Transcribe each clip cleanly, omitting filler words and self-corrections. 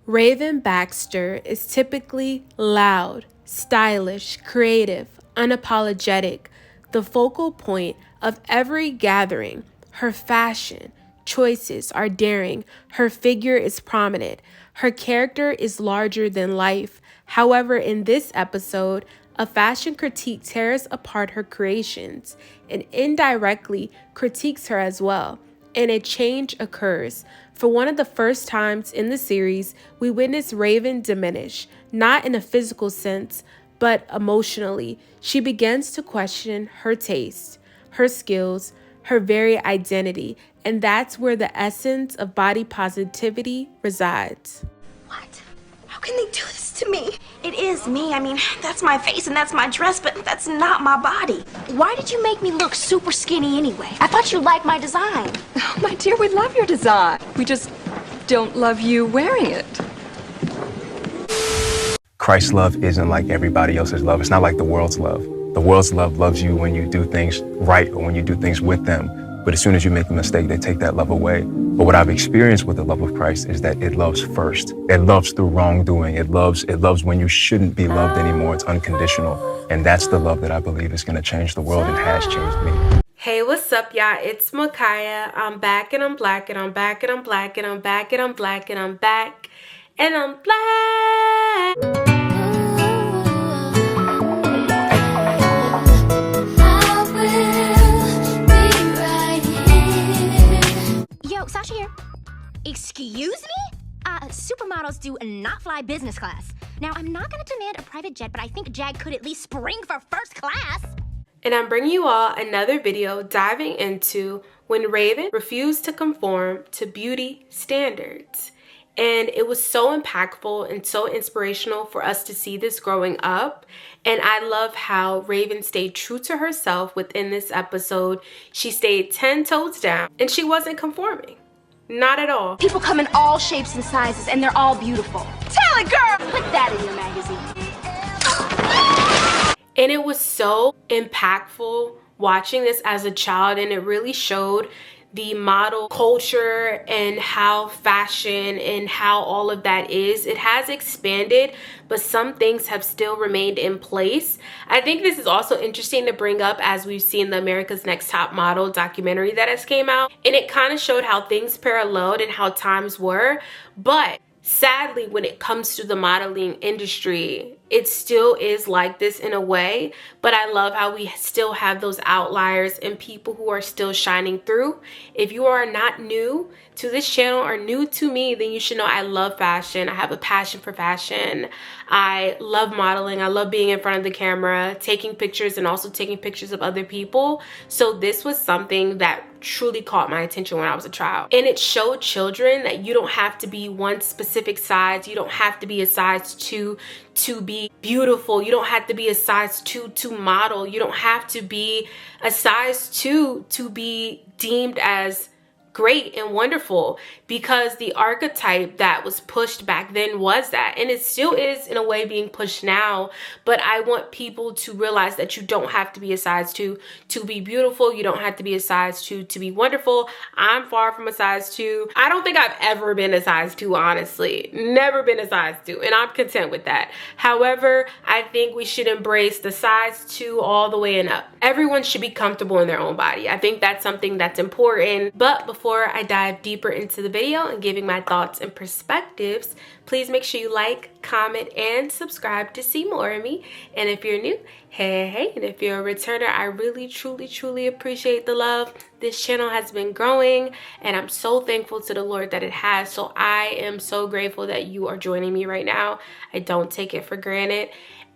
Raven Baxter is typically loud, stylish, creative, unapologetic, the focal point of every gathering. Her fashion choices are daring, her figure is prominent, her character is larger than life. However, in this episode, a fashion critique tears apart her creations and indirectly critiques her as well, and a change occurs. For one of the first times in the series, we witness Raven diminish, not in a physical sense, but emotionally. She begins to question her taste, her skills, her very identity, and that's where the essence of body positivity resides. What? How can they do this to me? It is me. I mean, that's my face and that's my dress, but that's not my body. Why did you make me look super skinny anyway? I thought you liked my design. Oh, my dear, we love your design. We just don't love you wearing it. Christ's love isn't like everybody else's love. It's not like the world's love. The world's love loves you when you do things right or when you do things with them. But as soon as you make a mistake, they take that love away. But what I've experienced with the love of Christ is that it loves first. It loves through wrongdoing. It loves when you shouldn't be loved anymore. It's unconditional. And that's the love that I believe is going to change the world and has changed me. Hey, what's up, y'all? It's Micaiah. I'm back and I'm black and I'm back and I'm black and I'm back and I'm black and I'm back and I'm black. Sasha here. Excuse me? Supermodels do not fly business class. Now, I'm not going to demand a private jet, but I think Jag could at least spring for first class. And I'm bringing you all another video diving into when Raven refused to conform to beauty standards. And it was so impactful and so inspirational for us to see this growing up. And I love how Raven stayed true to herself within this episode. She stayed 10 toes down and she wasn't conforming. Not at all. People come in all shapes and sizes and they're all beautiful. Tell it, girl! Put that in your magazine. And it was so impactful watching this as a child, and it really showed the model culture and how fashion and how all of that is. It has expanded, but some things have still remained in place. I think this is also interesting to bring up as we've seen the America's Next Top Model documentary that has came out, and it kind of showed how things paralleled and how times were. But sadly, when it comes to the modeling industry, it still is like this in a way, but I love how we still have those outliers and people who are still shining through. If you are not new to this channel or new to me, then you should know I love fashion. I have a passion for fashion. I love modeling. I love being in front of the camera, taking pictures and also taking pictures of other people. So this was something that truly caught my attention when I was a child. And it showed children that you don't have to be one specific size. You don't have to be a size 2 to be beautiful. You don't have to be a size 2 to model. You don't have to be a size 2 to be deemed as great and wonderful, because the archetype that was pushed back then was that, and it still is in a way being pushed now. But I want people to realize that you don't have to be a size 2 to be beautiful. You don't have to be a size 2 to be wonderful. I'm far from a size 2. I don't think I've ever been a size 2, honestly. Never been a size 2, and I'm content with that. However, I think we should embrace the size 2 all the way and up. Everyone should be comfortable in their own body. I think that's something that's important. But before I dive deeper into the video and giving my thoughts and perspectives, please make sure you like, comment, and subscribe to see more of me. And if you're new, hey, and if you're a returner, I really, truly appreciate the love. This channel has been growing, and I'm so thankful to the Lord that it has. So I am so grateful that you are joining me right now. I don't take it for granted.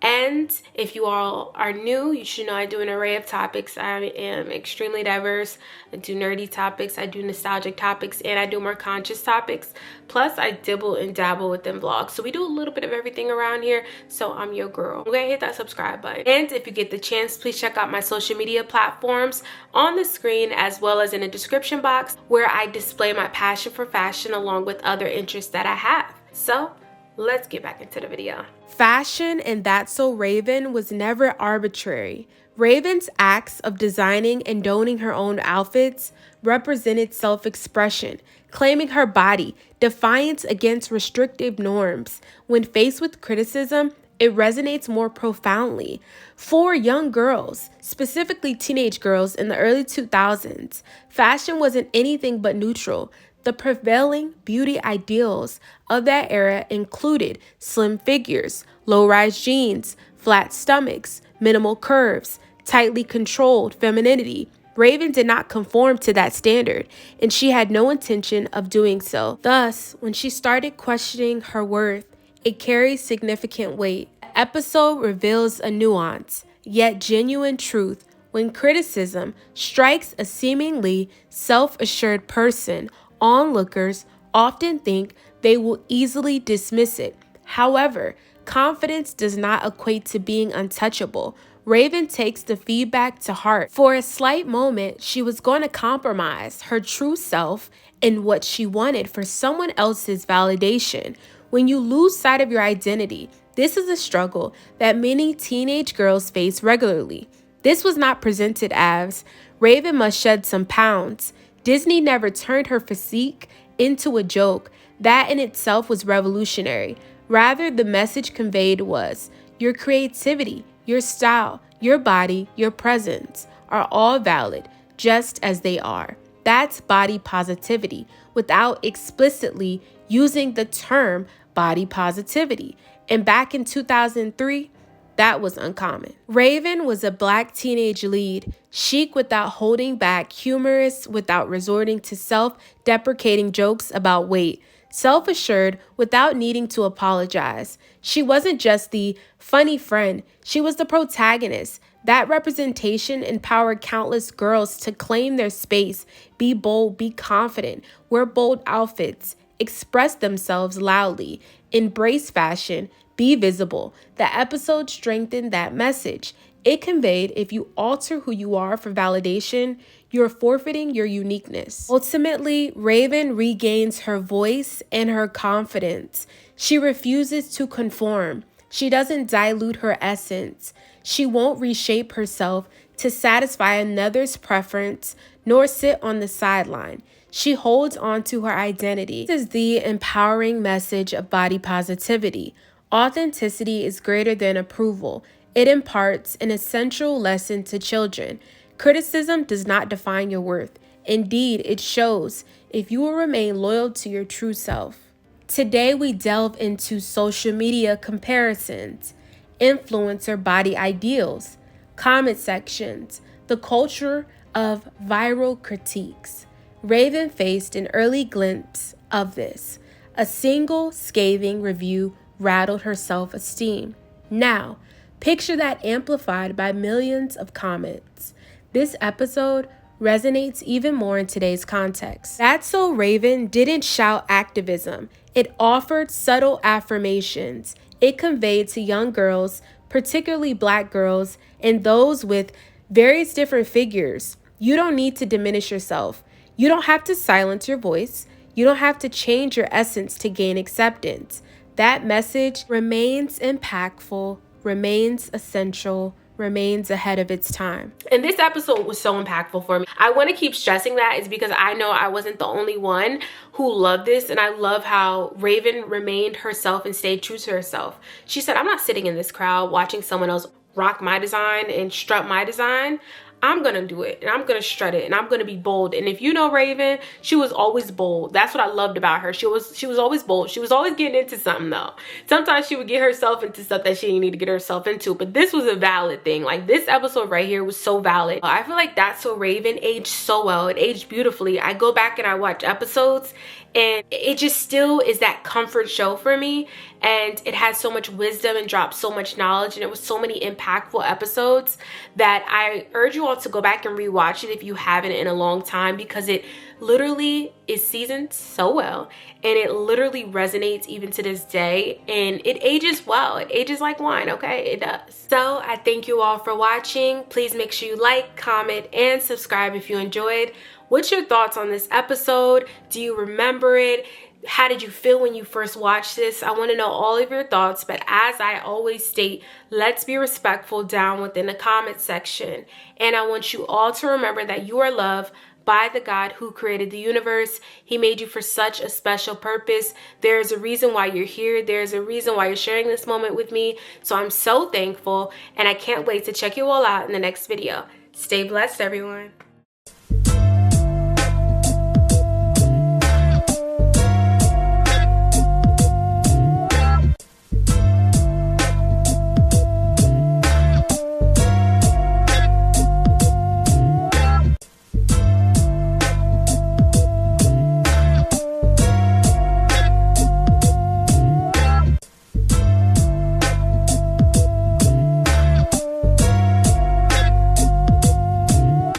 And if you all are new, you should know I do an array of topics. I am extremely diverse. I do nerdy topics, I do nostalgic topics, and I do more conscious topics. Plus, I dibble and dabble within vlogs. So we do a little bit of everything around here. So I'm your girl. Okay, hit that subscribe button. And if you get the chance, please check out my social media platforms on the screen as well as in the description box, where I display my passion for fashion along with other interests that I have. So let's get back into the video. Fashion and That's So Raven was never arbitrary. Raven's acts of designing and donning her own outfits represented self-expression, claiming her body, defiance against restrictive norms. When faced with criticism, it resonates more profoundly. For young girls, specifically teenage girls in the early 2000s, fashion wasn't anything but neutral. The prevailing beauty ideals of that era included slim figures, low-rise jeans, flat stomachs, minimal curves, tightly controlled femininity. Raven did not conform to that standard, and she had no intention of doing so. Thus, when she started questioning her worth, it carries significant weight. The episode reveals a nuance, yet genuine truth. When criticism strikes a seemingly self-assured person, onlookers often think they will easily dismiss it. However, confidence does not equate to being untouchable. Raven takes the feedback to heart. For a slight moment, she was going to compromise her true self and what she wanted for someone else's validation. When you lose sight of your identity, this is a struggle that many teenage girls face regularly. This was not presented as Raven must shed some pounds. Disney never turned her physique into a joke. That in itself was revolutionary. Rather, the message conveyed was your creativity, your style, your body, your presence are all valid just as they are. That's body positivity without explicitly using the term body positivity. And back in 2003, that was uncommon. Raven was a Black teenage lead, chic without holding back, humorous without resorting to self-deprecating jokes about weight, self-assured without needing to apologize. She wasn't just the funny friend, she was the protagonist. That representation empowered countless girls to claim their space, be bold, be confident, wear bold outfits, express themselves loudly, embrace fashion, be visible. The episode strengthened that message. It conveyed if you alter who you are for validation, you're forfeiting your uniqueness. Ultimately, Raven regains her voice and her confidence. She refuses to conform. She doesn't dilute her essence. She won't reshape herself to satisfy another's preference, nor sit on the sideline. She holds on to her identity. This is the empowering message of body positivity. Authenticity is greater than approval. It imparts an essential lesson to children. Criticism does not define your worth. Indeed, it shows if you will remain loyal to your true self. Today, we delve into social media comparisons, influencer body ideals, comment sections, the culture of viral critiques. Raven faced an early glimpse of this. A single scathing review rattled her self-esteem. Now, picture that amplified by millions of comments. This episode resonates even more in today's context. That's So Raven didn't shout activism. It offered subtle affirmations. It conveyed to young girls, particularly Black girls, and those with various different figures, you don't need to diminish yourself. You don't have to silence your voice. You don't have to change your essence to gain acceptance. That message remains impactful, remains essential, remains ahead of its time. And this episode was so impactful for me. I want to keep stressing that is because I know I wasn't the only one who loved this, and I love how Raven remained herself and stayed true to herself. She said, I'm not sitting in this crowd watching someone else rock my design and strut my design. I'm gonna do it and I'm gonna strut it and I'm gonna be bold. And if you know Raven, she was always bold. That's what I loved about her. She was always bold. She was always getting into something though. Sometimes she would get herself into stuff that she didn't need to get herself into, but this was a valid thing. Like this episode right here was so valid. I feel like That's So Raven aged so well. It aged beautifully. I go back and I watch episodes and it just still is that comfort show for me. And it had so much wisdom and dropped so much knowledge, and it was so many impactful episodes that I urge you all to go back and rewatch it if you haven't in a long time, because it literally is seasoned so well and it literally resonates even to this day, and it ages well. It ages like wine, okay? It does. So I thank you all for watching. Please make sure you like, comment, and subscribe if you enjoyed. What's your thoughts on this episode? Do you remember it? How did you feel when you first watched this? I want to know all of your thoughts, but as I always state, let's be respectful down within the comment section. And I want you all to remember that you are loved by the God who created the universe. He made you for such a special purpose. There's a reason why you're here. There's a reason why you're sharing this moment with me. So I'm so thankful, and I can't wait to check you all out in the next video. Stay blessed, everyone.